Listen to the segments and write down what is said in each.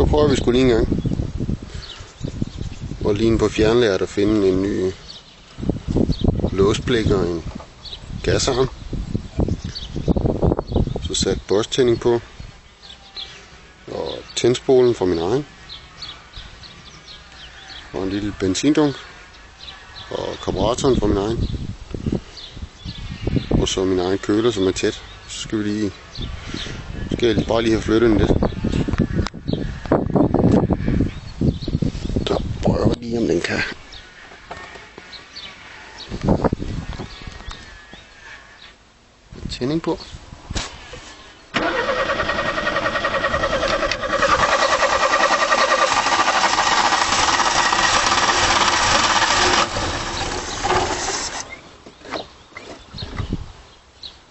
nu prøver vi sgu lige en gang. Og lige på fjernlæret at finde en ny låsblik og en gasarm. Så sat Bosch-tænding på. Og tændspolen fra min egen. Og en lille benzindunk. Og karburatoren fra min egen. Og så min egen køler, som er tæt. Så skal jeg bare lige have flyttet den lidt. Så prøver jeg lige, om den kan. Tænding på.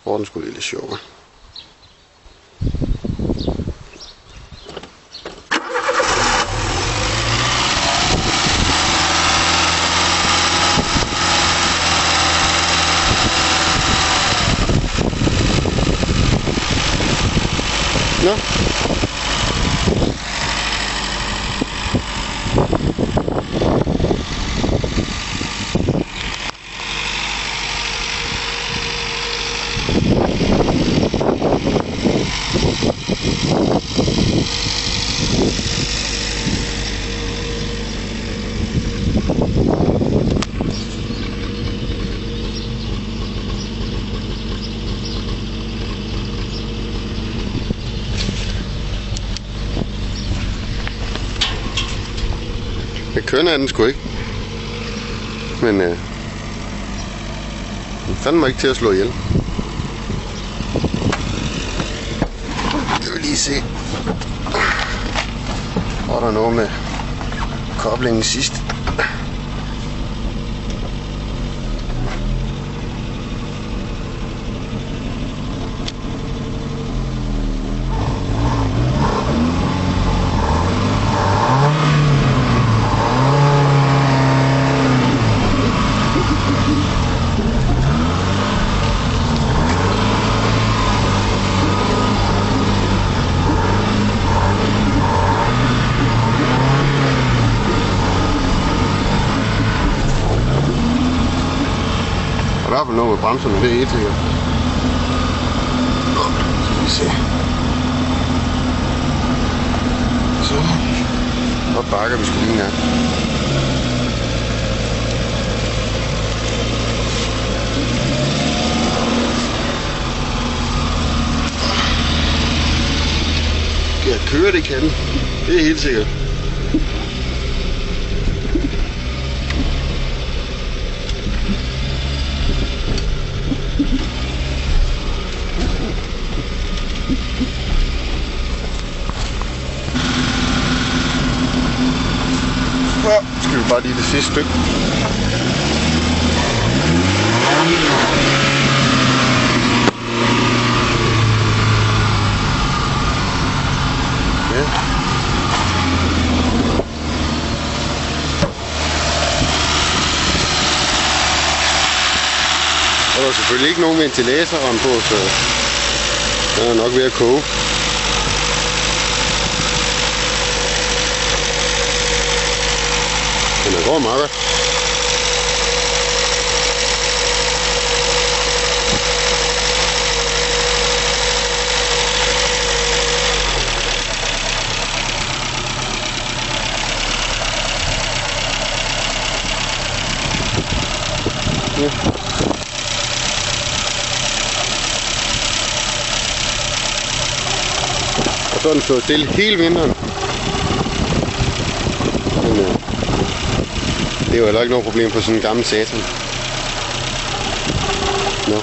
Hvor den skulle lidt sjovere. Nå. Det kønner er den sgu ikke. Men den fandt mig ikke til at slå ihjel. Det vil lige se. Og der er noget med koblingen sidst. Der er i hvert fald noget med bremserne, det er helt sikkert. Skal vi se. Så bakker vi sgu lige en gang. Skal jeg køre det kan? Det er helt sikkert. Så skal vi bare lige det sidste stykke. Ja. Og der er selvfølgelig ikke nogen ventilatorrem på, så den er nok ved at koge. Den går meget godt. Ja. Og så er den stået stille hele vinteren. Men, det er jo heller ikke noget problem på sådan en gammel Satan. Nå.